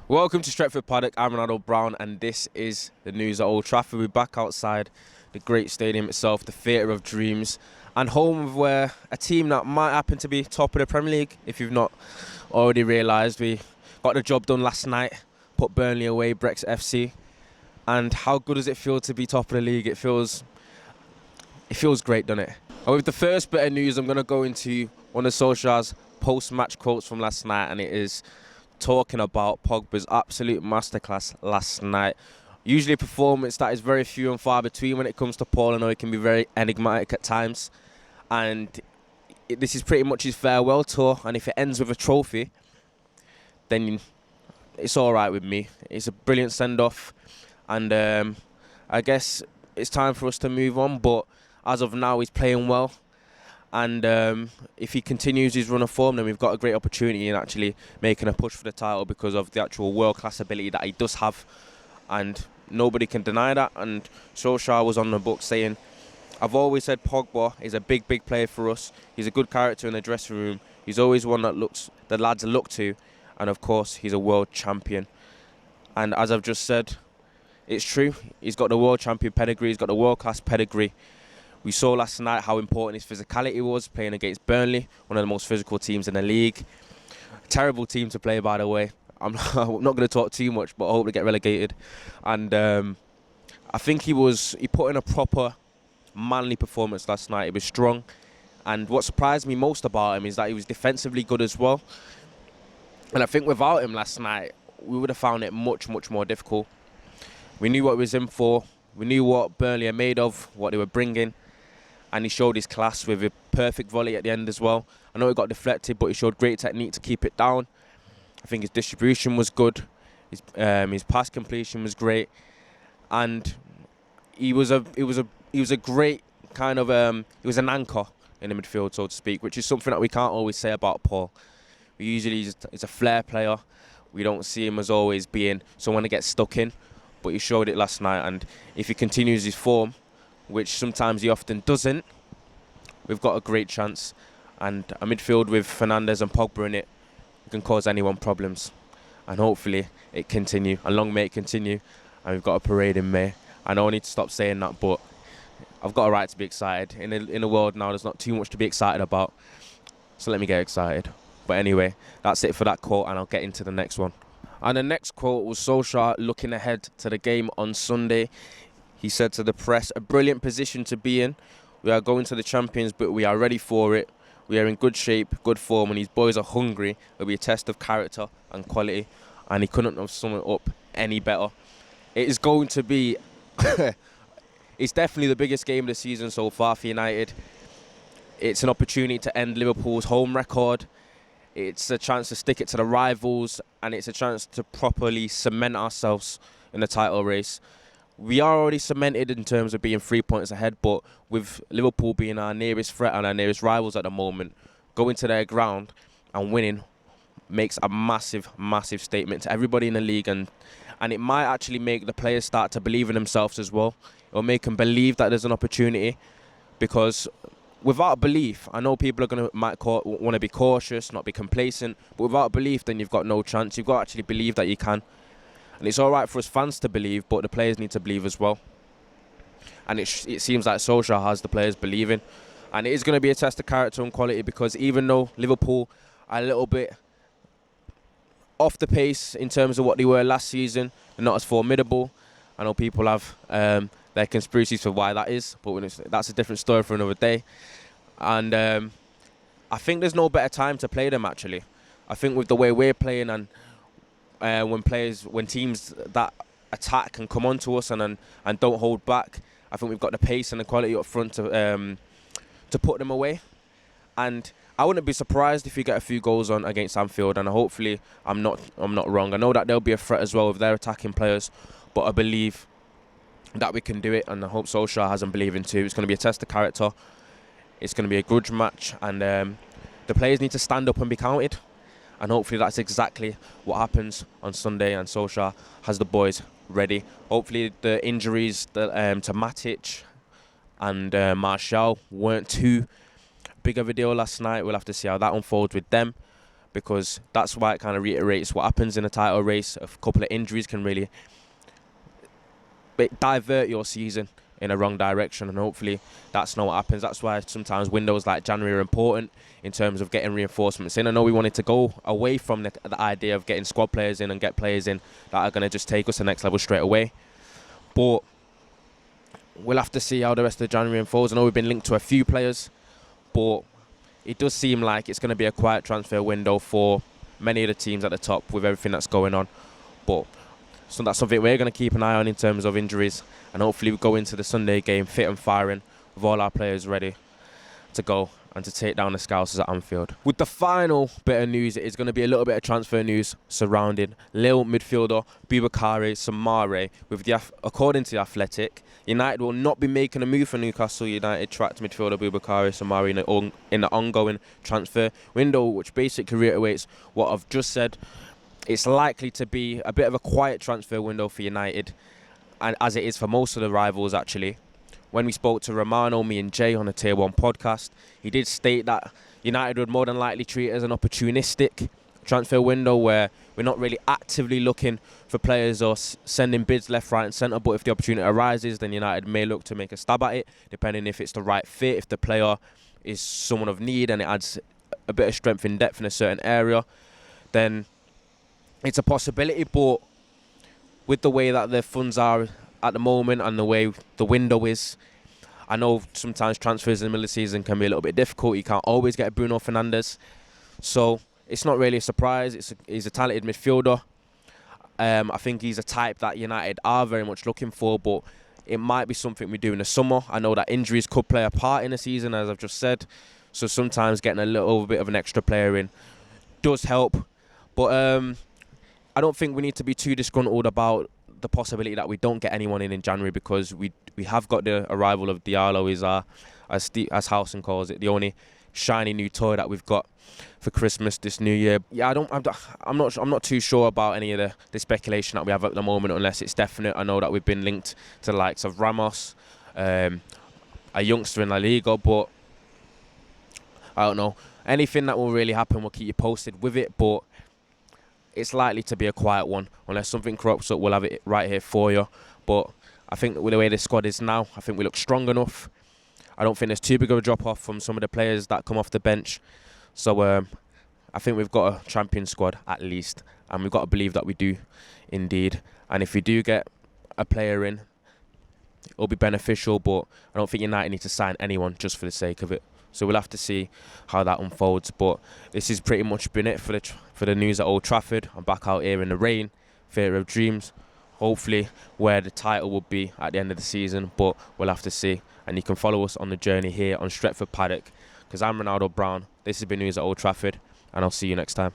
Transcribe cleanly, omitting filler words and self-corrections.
Welcome to Stretford, Paddock. I'm Ronaldo Brown, and this is the news at Old Trafford. We're back outside the great stadium itself, the theatre of dreams, and home of where a team that might happen to be top of the Premier League. If you've not already realised, we got the job done last night, put Burnley away, Brexit FC. And how good does it feel to be top of the league? It feels great, doesn't it? And with the first bit of news, I'm going to go into one of Solskjaer's post-match quotes from last night, and it is talking about Pogba's absolute masterclass last night. Usually a performance that is very few and far between when it comes to Paul. I know it can be very enigmatic at times, and this is pretty much his farewell tour, and if it ends with a trophy, then it's all right with me. It's a brilliant send-off, and I guess it's time for us to move on, but as of now he's playing well. And if he continues his run of form, then we've got a great opportunity in actually making a push for the title because of the actual world-class ability that he does have. And nobody can deny that. And Solskjaer was on the book saying, I've always said Pogba is a big, big player for us. He's a good character in the dressing room. He's always one that the lads look to. And, of course, he's a world champion. And as I've just said, it's true. He's got the world champion pedigree. He's got the world-class pedigree. We saw last night how important his physicality was, playing against Burnley, one of the most physical teams in the league. Terrible team to play, by the way. I'm not going to talk too much, but I hope they get relegated. And I think he put in a proper manly performance last night. He was strong. And what surprised me most about him is that he was defensively good as well. And I think without him last night, we would have found it much, much more difficult. We knew what he was in for. We knew what Burnley are made of, what they were bringing. And he showed his class with a perfect volley at the end as well. I know it got deflected, but he showed great technique to keep it down. I think his distribution was good. His pass completion was great, and he was a great kind of he was an anchor in the midfield, so to speak, which is something that we can't always say about Paul. He's a flair player. We don't see him as always being someone that gets stuck in, but he showed it last night. And if he continues his form, which sometimes he often doesn't, we've got a great chance. And a midfield with Fernandes and Pogba in it can cause anyone problems. And hopefully it continue, and long may it continue. And we've got a parade in May. I know I need to stop saying that, but I've got a right to be excited. In a world now, there's not too much to be excited about. So let me get excited. But anyway, that's it for that quote, and I'll get into the next one. And the next quote was Solskjaer looking ahead to the game on Sunday. He said to the press, a brilliant position to be in. We are going to the Champions, but we are ready for it. We are in good shape, good form, and these boys are hungry. It'll be a test of character and quality, and he couldn't have summed it up any better. It is going to be... it's definitely the biggest game of the season so far for United. It's an opportunity to end Liverpool's home record. It's a chance to stick it to the rivals, and it's a chance to properly cement ourselves in the title race. We are already cemented in terms of being 3 points ahead, but with Liverpool being our nearest threat and our nearest rivals at the moment, going to their ground and winning makes a massive, massive statement to everybody in the league, and it might actually make the players start to believe in themselves as well. It'll make them believe that there's an opportunity, because without belief, I know people are might want to be cautious, not be complacent, but without belief, then you've got no chance. You've got to actually believe that you can. And it's all right for us fans to believe, but the players need to believe as well. And it seems like Solskjaer has the players believing. And it is going to be a test of character and quality, because even though Liverpool are a little bit off the pace in terms of what they were last season, they're not as formidable. I know people have their conspiracies for why that is, but that's a different story for another day. And I think there's no better time to play them, actually. I think with the way we're playing, and when teams that attack and come onto us and don't hold back, I think we've got the pace and the quality up front to put them away. And I wouldn't be surprised if you get a few goals on against Anfield, and hopefully I'm not wrong. I know that there'll be a threat as well with their attacking players, but I believe that we can do it, and I hope Solskjaer has them believing too. It's going to be a test of character. It's going to be a grudge match, and the players need to stand up and be counted. And hopefully that's exactly what happens on Sunday, and Solskjaer has the boys ready. Hopefully the injuries to Matic and Martial weren't too big of a deal last night. We'll have to see how that unfolds with them. because that's why it kind of reiterates what happens in a title race. A couple of injuries can really divert your season in a wrong direction, and hopefully that's not what happens. That's why sometimes windows like January are important in terms of getting reinforcements in. I know we wanted to go away from the idea of getting squad players in and get players in that are going to just take us to the next level straight away, but we'll have to see how the rest of January unfolds. I know we've been linked to a few players, but it does seem like it's going to be a quiet transfer window for many of the teams at the top with everything that's going on. But so that's something we're going to keep an eye on in terms of injuries, and hopefully we go into the Sunday game fit and firing with all our players ready to go and to take down the Scousers at Anfield. With the final bit of news, it is going to be a little bit of transfer news surrounding Lille midfielder Boubakary Soumaré. According to The Athletic, United will not be making a move for Newcastle United tracked midfielder Boubakary Soumaré in the ongoing transfer window, which basically reiterates what I've just said. It's likely to be a bit of a quiet transfer window for United, and as it is for most of the rivals actually. When we spoke to Romano, me and Jay on the Tier 1 podcast, he did state that United would more than likely treat it as an opportunistic transfer window where we're not really actively looking for players or sending bids left, right and centre, but if the opportunity arises, then United may look to make a stab at it, depending if it's the right fit, if the player is someone of need and it adds a bit of strength in depth in a certain area, then it's a possibility. But with the way that the funds are at the moment and the way the window is, I know sometimes transfers in the middle of the season can be a little bit difficult. You can't always get Bruno Fernandes, so it's not really a surprise. He's a talented midfielder. I think he's a type that United are very much looking for, but it might be something we do in the summer. I know that injuries could play a part in the season, as I've just said, so sometimes getting a little bit of an extra player in does help. But I don't think we need to be too disgruntled about the possibility that we don't get anyone in January, because we have got the arrival of Diallo, as Housen calls it, the only shiny new toy that we've got for Christmas this new year. Yeah, I'm not too sure about any of the speculation that we have at the moment, unless it's definite. I know that we've been linked to the likes of Ramos, a youngster in La Liga, but I don't know. Anything that will really happen, we'll keep you posted with it, but it's likely to be a quiet one. Unless something crops up, we'll have it right here for you. But I think with the way this squad is now, I think we look strong enough. I don't think there's too big of a drop-off from some of the players that come off the bench. So I think we've got a champion squad at least, and we've got to believe that we do indeed. And if we do get a player in, it'll be beneficial, but I don't think United need to sign anyone just for the sake of it. So we'll have to see how that unfolds. But this has pretty much been it for the news at Old Trafford. I'm back out here in the rain, theatre of dreams. Hopefully where the title will be at the end of the season, but we'll have to see. And you can follow us on the journey here on Stretford Paddock, because I'm Ronaldo Brown. This has been news at Old Trafford, and I'll see you next time.